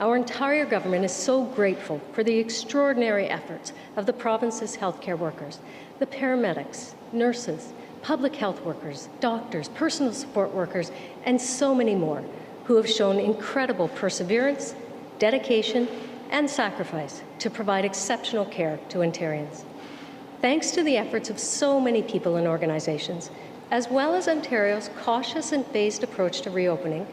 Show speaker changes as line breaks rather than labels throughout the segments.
Our entire government is so grateful for the extraordinary efforts of the province's healthcare workers, the paramedics, nurses, public health workers, doctors, personal support workers, and so many more who have shown incredible perseverance, dedication, and sacrifice to provide exceptional care to Ontarians. Thanks to the efforts of so many people and organizations, as well as Ontario's cautious and phased approach to reopening,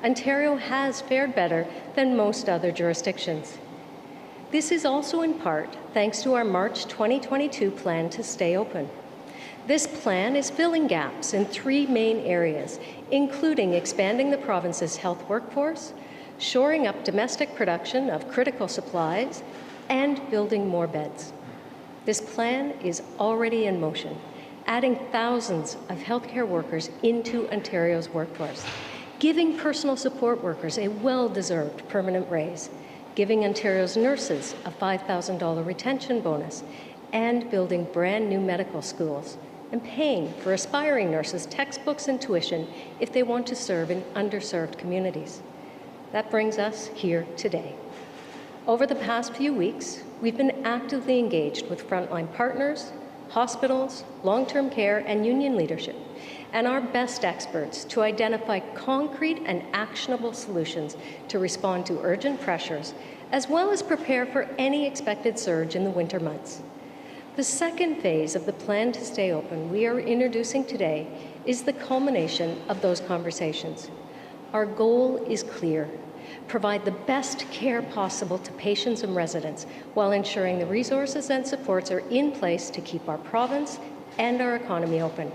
Ontario has fared better than most other jurisdictions. This is also in part thanks to our March 2022 plan to stay open. This plan is filling gaps in 3 main areas, including expanding the province's health workforce, shoring up domestic production of critical supplies, and building more beds. This plan is already in motion, adding thousands of healthcare workers into Ontario's workforce, giving personal support workers a well-deserved permanent raise, giving Ontario's nurses a $5,000 retention bonus, and building brand new medical schools, and paying for aspiring nurses textbooks and tuition if they want to serve in underserved communities. That brings us here today. Over the past few weeks, we've been actively engaged with frontline partners, hospitals, long-term care, and union leadership, and our best experts to identify concrete and actionable solutions to respond to urgent pressures, as well as prepare for any expected surge in the winter months. The second phase of the plan to stay open we are introducing today is the culmination of those conversations. Our goal is clear: provide the best care possible to patients and residents while ensuring the resources and supports are in place to keep our province and our economy open.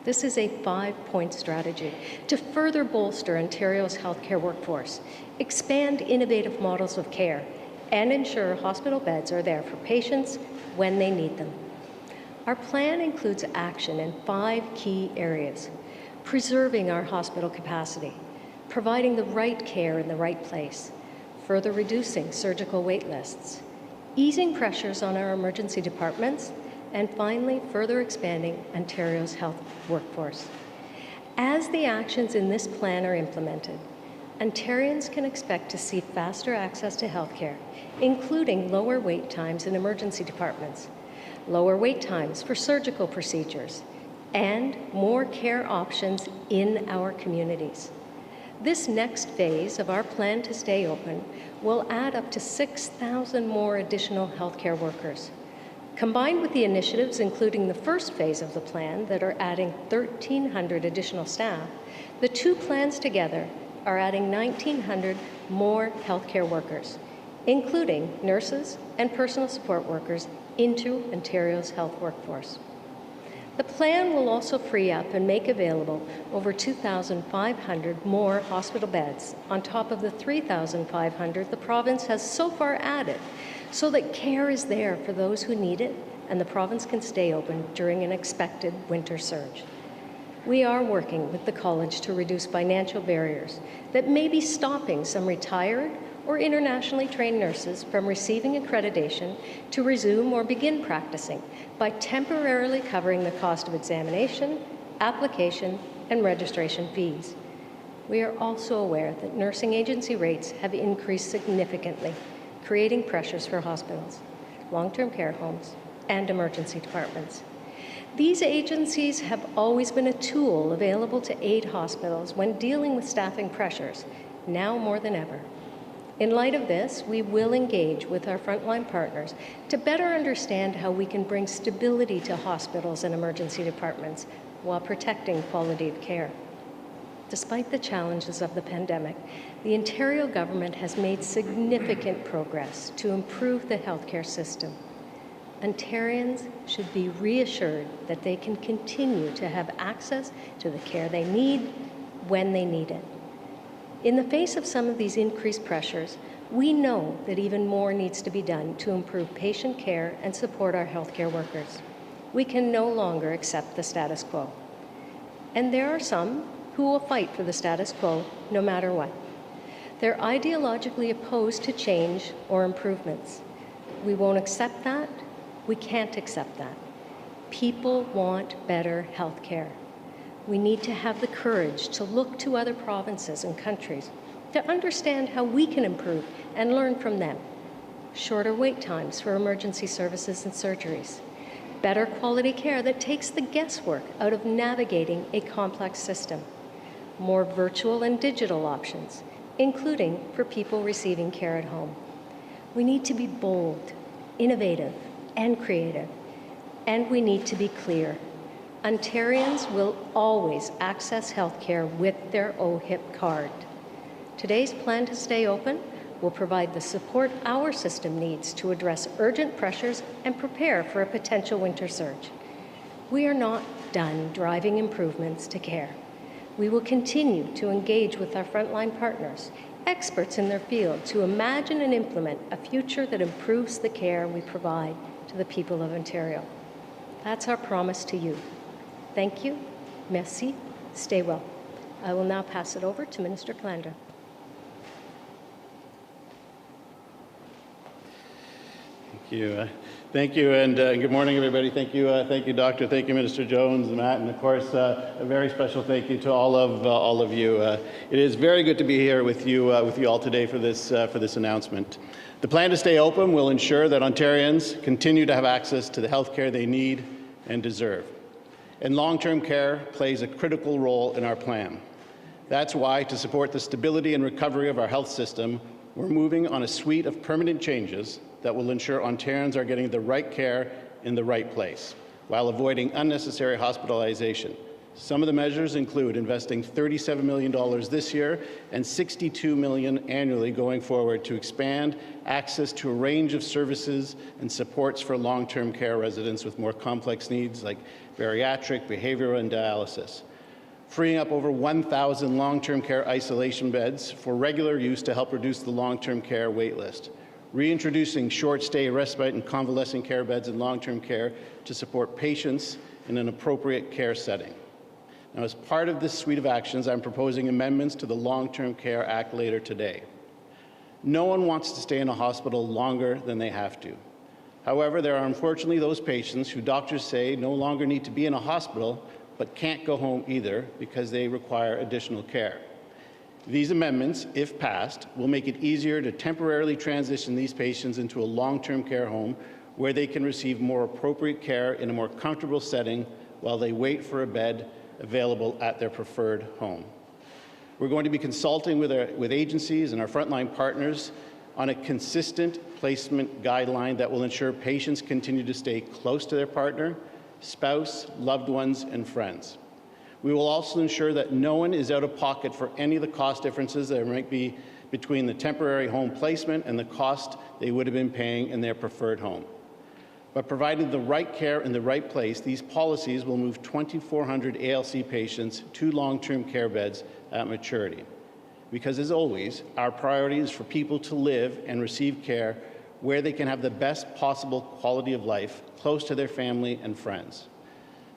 This is a 5-point strategy to further bolster Ontario's healthcare workforce, expand innovative models of care, and ensure hospital beds are there for patients when they need them. Our plan includes action in 5 key areas: preserving our hospital capacity, providing the right care in the right place, further reducing surgical wait lists, easing pressures on our emergency departments, and finally, further expanding Ontario's health workforce. As the actions in this plan are implemented, Ontarians can expect to see faster access to health care, including lower wait times in emergency departments, lower wait times for surgical procedures, and more care options in our communities. This next phase of our plan to stay open will add up to 6,000 more additional healthcare workers. Combined with the initiatives, including the first phase of the plan that are adding 1,300 additional staff, the 2 plans together are adding 1,900 more healthcare workers, including nurses and personal support workers, into Ontario's health workforce. The plan will also free up and make available over 2,500 more hospital beds on top of the 3,500 the province has so far added, so that care is there for those who need it and the province can stay open during an expected winter surge. We are working with the college to reduce financial barriers that may be stopping some retired or internationally trained nurses from receiving accreditation to resume or begin practicing by temporarily covering the cost of examination, application, and registration fees. We are also aware that nursing agency rates have increased significantly, creating pressures for hospitals, long-term care homes, and emergency departments. These agencies have always been a tool available to aid hospitals when dealing with staffing pressures, now more than ever. In light of this, we will engage with our frontline partners to better understand how we can bring stability to hospitals and emergency departments while protecting quality of care. Despite the challenges of the pandemic, the Ontario government has made significant progress to improve the healthcare system. Ontarians should be reassured that they can continue to have access to the care they need when they need it. In the face of some of these increased pressures, we know that even more needs to be done to improve patient care and support our healthcare workers. We can no longer accept the status quo. And there are some who will fight for the status quo no matter what. They're ideologically opposed to change or improvements. We won't accept that. We can't accept that. People want better health care. We need to have the courage to look to other provinces and countries to understand how we can improve and learn from them. Shorter wait times for emergency services and surgeries. Better quality care that takes the guesswork out of navigating a complex system. More virtual and digital options, including for people receiving care at home. We need to be bold, innovative, and creative. And we need to be clear. Ontarians will always access health care with their OHIP card. Today's plan to stay open will provide the support our system needs to address urgent pressures and prepare for a potential winter surge. We are not done driving improvements to care. We will continue to engage with our frontline partners, experts in their field, to imagine and implement a future that improves the care we provide to the people of Ontario. That's our promise to you. Thank you. Merci. Stay well. I will now pass it over to Minister Calandra.
Thank you, and good morning, everybody. Thank you, Doctor. Thank you, Minister Jones, Matt, and of course, a very special thank you to all of you. It is very good to be here with you all today for this announcement. The plan to stay open will ensure that Ontarians continue to have access to the health care they need and deserve. And long-term care plays a critical role in our plan. That's why, to support the stability and recovery of our health system, we're moving on a suite of permanent changes that will ensure Ontarians are getting the right care in the right place, while avoiding unnecessary hospitalization. Some of the measures include investing $37 million this year and $62 million annually going forward to expand access to a range of services and supports for long-term care residents with more complex needs like bariatric, behavioral, and dialysis. Freeing up over 1,000 long-term care isolation beds for regular use to help reduce the long-term care wait list. Reintroducing short-stay respite and convalescent care beds in long-term care to support patients in an appropriate care setting. Now, as part of this suite of actions, I'm proposing amendments to the Long-Term Care Act later today. No one wants to stay in a hospital longer than they have to. However, there are unfortunately those patients who doctors say no longer need to be in a hospital but can't go home either because they require additional care. These amendments, if passed, will make it easier to temporarily transition these patients into a long-term care home where they can receive more appropriate care in a more comfortable setting while they wait for a bed available at their preferred home. We're going to be consulting with agencies and our frontline partners on a consistent placement guideline that will ensure patients continue to stay close to their partner, spouse, loved ones, and friends. We will also ensure that no one is out of pocket for any of the cost differences there might be between the temporary home placement and the cost they would have been paying in their preferred home. But providing the right care in the right place, these policies will move 2,400 ALC patients to long-term care beds at maturity. Because, as always, our priority is for people to live and receive care where they can have the best possible quality of life, close to their family and friends.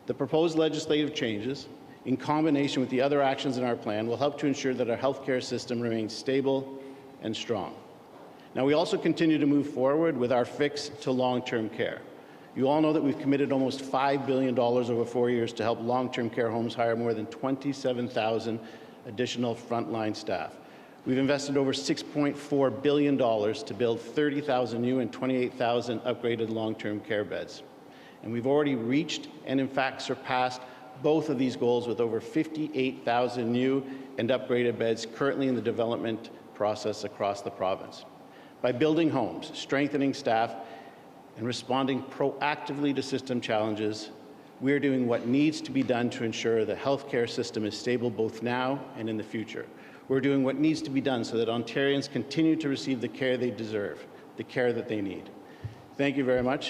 The proposed legislative changes, in combination with the other actions in our plan, will help to ensure that our healthcare system remains stable and strong. Now, we also continue to move forward with our fix to long-term care. You all know that we've committed almost $5 billion over 4 years to help long-term care homes hire more than 27,000 additional frontline staff. We've invested over $6.4 billion to build 30,000 new and 28,000 upgraded long-term care beds. And we've already reached and, in fact, surpassed both of these goals with over 58,000 new and upgraded beds currently in the development process across the province. By building homes, strengthening staff, and responding proactively to system challenges, we're doing what needs to be done to ensure the healthcare system is stable both now and in the future. We're doing what needs to be done so that Ontarians continue to receive the care they deserve, the care that they need. Thank you very much.